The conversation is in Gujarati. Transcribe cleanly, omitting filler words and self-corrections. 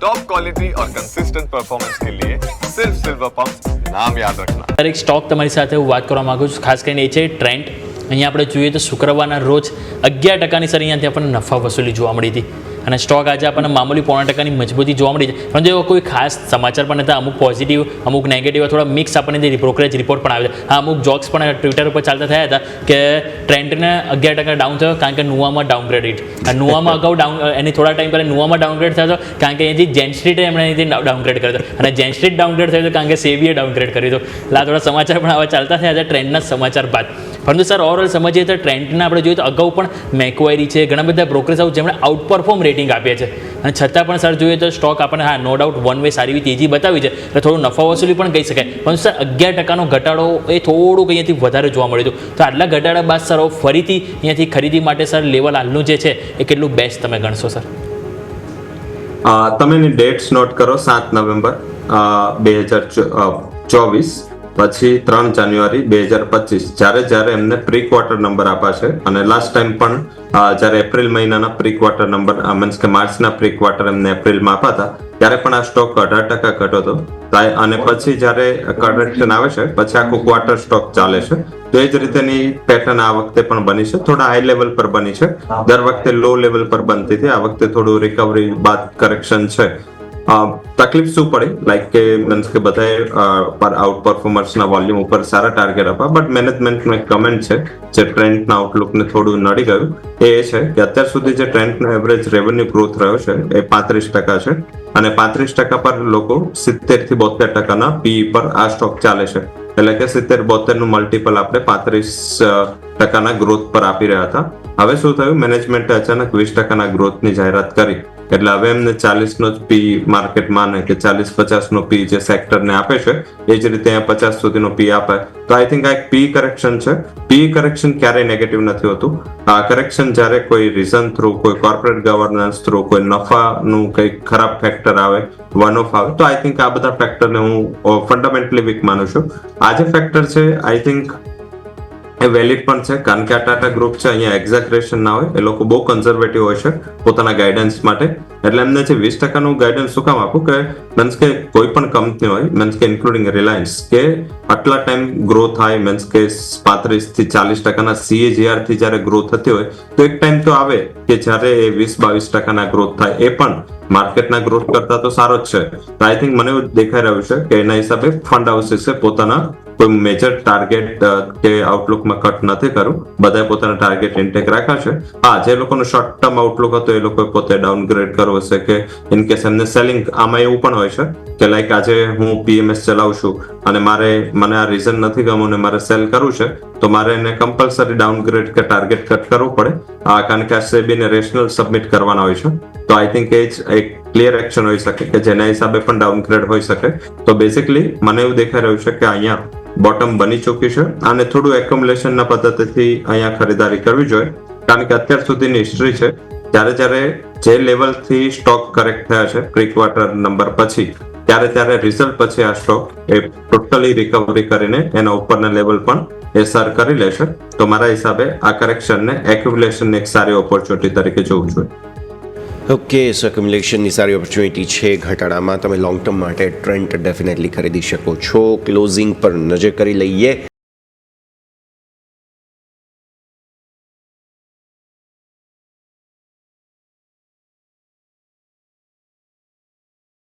टॉप क्वालिटी और कंसिस्टेंट परफॉर्मेंस के लिए सिर्फ सिल्वर पंप नाम याद रखना। એક સ્ટોક તમારી સાથે હું વાત કરવા માંગુ છું, ખાસ કરીને એ છે ટ્રેન્ડ. અહીંયા આપણે જોઈએ તો શુક્રવારના રોજ 11% સર અહીંયાથી આપણને નફા વસૂલી જોવા મળી હતી અને સ્ટોક આજે આપણને મામૂલી 0.5% મજબૂતી જોવા મળી છે. પરંતુ એવો કોઈ ખાસ સમાચાર પણ હતા, અમુક પોઝિટિવ અમુક નેગેટિવ થોડા મિક્સ આપણને બ્રોકરેજ રિપોર્ટ પણ આવ્યા. હા, અમુક જોક્સ પણ ટ્વિટર ઉપર ચાલતા થયા હતા કે ટ્રેન્ડને 11% ડાઉન થયો કારણ કે નુવામાં ડાઉનગ્રેડ. નુવામાં અગાઉ એની થોડા ટાઈમ પહેલાં નુવામાં ડાઉનગ્રેડ થયો હતો કારણ કે અહીંથી જેન સ્ટ્રીટે એમણે અહીંથી ડાઉનગ્રેડ કર્યો હતો અને જેન સ્ટ્રીટ ડાઉનગ્રેડ થયો હતો કારણ કે સેબીએ ડાઉનગ્રેડ કર્યું હતું. એટલે આ થોડા સમાચાર પણ આવા ચાલતા થયા હતા ટ્રેન્ડના સમાચાર બાદ. પરંતુ સર ઓવરઓલ સમજીએ તો ટ્રેન્ડને આપણે જોઈએ તો અગાઉ પણ મેક્વાયરી છે, ઘણા બધા બ્રોકરેજ આઉટ જેમણે આઉટ પરફોર્મ રેટિંગ આપ્યા છે અને છતાં પણ સર જોઈએ તો સ્ટોક આપણને હા નો ડાઉટ વન વે સારી એવી તેજી બતાવી છે એટલે થોડું નફા વસૂલી પણ કહી શકાય. પરંતુ સર 11%નો ઘટાડો એ થોડુંક અહીંયાથી વધારે જોવા મળ્યું હતું. તો આટલા ઘટાડા બાદ સર ફરીથી અહીંયાથી ખરીદી માટે સર લેવલ હાલનું જે છે એ કેટલું બેસ્ટ તમે ગણશો સર? તમે એની ડેટ્સ નોટ કરો. 7 નવેમ્બર 2024 પછી 3 જાન્યુઆરી 2025 જ્યારે એમને પ્રી ક્વાર્ટર નંબર આપ્યા છે અને લાસ્ટ ટાઈમ પણ જ્યારે એપ્રિલ મહિનાના પ્રી ક્વાર્ટર નંબર મીન્સ કે માર્ચના પ્રી ક્વાર્ટર એમને એપ્રિલમાં આપ્યા હતા ત્યારે પણ આ સ્ટોક 18% ઘટ્યો હતો અને પછી જ્યારે કરેક્શન આવે છે પછી આખું ક્વાર્ટર સ્ટોક ચાલે છે. તો એ જ રીતેની પેટર્ન આ વખતે પણ બની છે. થોડા હાઈ લેવલ પર બની છે, દર વખતે લો લેવલ પર બનતી હતી, આ વખતે થોડું રિકવરી બાદ કરેક્શન છે. તકલીફ શું પડી લાઈક કે મીન્સ કે બધાએ આઉટ પરફોર્મર્સના વોલ્યુમ ઉપર સારા ટાર્ગેટ આપ્યા બટ મેનેજમેન્ટનું એક કમેન્ટ છે જે ટ્રેન્ડના આઉટલુકને થોડું નડી ગયું એ છે કે અત્યાર સુધી જે ટ્રેન્ડનો એવરેજ રેવન્યુ ગ્રોથ રહ્યો છે એ 35% છે અને 35% પર લોકો 70 થી 72% પીઈ પર આ સ્ટોક ચાલે છે. એટલે કે 70-72 નું મલ્ટિપલ આપણે 35% ગ્રોથ પર આપી રહ્યા હતા. હવે શું થયું, મેનેજમેન્ટે અચાનક 20% ગ્રોથની જાહેરાત કરી એટલે હવે એમને 40 નો જ પી માર્કેટ માને કે 40-50 નો પી જે સેક્ટરને આપે છે એ જ રીતે 50 સુધીનો પી આપે. તો આઈ થિંક આ એક પી કરેક્શન છે. પી કરેક્શન ક્યારેય નેગેટિવ નથી હોતું. આ કરેક્શન જ્યારે કોઈ રીઝન થ્રુ, કોઈ કોર્પોરેટ ગવર્નન્સ થ્રુ, કોઈ નફાનું કંઈક ખરાબ ફેક્ટર આવે, વન ઓફ આવે તો આઈ થિંક આ બધા ફેક્ટરને હું ફંડામેન્ટલી વીક માનું છું. આ જે ફેક્ટર છે આઈ થિંક એ વેલિડ પણ છે કારણ કે આ ટાટા ગ્રુપ છે અહીંયા એક્ઝેક્રેશન ના હોય, એ લોકો બહુ કન્ઝર્વેટિવ હોય છે પોતાના ગાઈડન્સ માટે. એટલે એમને જે 20%નું ગાઈડન્સ શું કામ આપું કે મીન્સ કે કોઈ પણ કંપની હોય મીન્સ કે ઇન્ક્લુડિંગ રિલાયન્સ કે આટલા ટાઈમ ગ્રો થાય મીન્સ કે 35 થી 40% CAGR થી જ્યારે ગ્રોથ થતી હોય તો એક ટાઈમ તો આવે કે જ્યારે એ 20-22% ગ્રોથ થાય એ પણ માર્કેટના ગ્રોથ કરતા તો સારો જ છે. તો આઈ થિંક મને એવું દેખાઈ રહ્યું છે કે એના હિસાબે ફંડ હાઉસીસે પોતાના કોઈ મેજર ટાર્ગેટ કે આઉટલુકમાં કટ નથી કર્યું, બધાએ પોતાના ટાર્ગેટ ઇન્ટેક રાખ્યા છે. હા, જે લોકોનો શોર્ટ ટર્મ આઉટલુક હતો એ લોકોએ પોતે ડાઉનગ્રેડ કરવો હશે કે ઇન કેસ એમને સેલિંગ આમાં એવું પણ હોય છે કે લાઈક આજે હું PMS ચલાવું છું અને મને આ રીઝન નથી ગમતું ને મારે સેલ કરવું છે તો મારે એને કમ્પલસરી ડાઉનગ્રેડ કે ટાર્ગેટ કટ કરવું પડે કારણ કે આ સેબીને રેશનલ સબમિટ કરવાના હોય છે. તો આઈ થિંક એ જ એક ક્લિયર એક્શન હોઈ શકે કે જેના હિસાબે પણ ડાઉનગ્રેડ હોઈ શકે. તો બેસિકલી મને એવું દેખાઈ રહ્યું છે કે અહીંયા બોટમ બની ચૂકી છે અને થોડું એક્યુમ્યુલેશનના પદ્ધતિથી અહીંયા ખરીદારી કરવી જોઈએ કારણ કે અત્યાર સુધીની હિસ્ટ્રી છે જ્યારે જે લેવલથી સ્ટોક કરેક્ટ થયા છે પ્રી ક્વાર્ટર નંબર પછી ત્યારે રિઝલ્ટ પછી આ સ્ટોક એ ટોટલી રિકવરી કરીને એના ઉપરના લેવલ પણ એ સર કરી લેશે. તો મારા હિસાબે આ કરેક્શનને એક્યુમ્યુલેશનની એક સારી ઓપોર્ચ્યુનિટી તરીકે જોવું જોઈએ. ઓકે, સો એક્યુમ્યુલેશનની સારી ઓપોર્ચ્યુનિટી છે ઘટાડામાં. તમે લોંગ ટર્મ માટે ટ્રેન્ડ ડેફિનેટલી ખરીદી શકો છો. ક્લોઝિંગ પર નજર કરી લઈએ.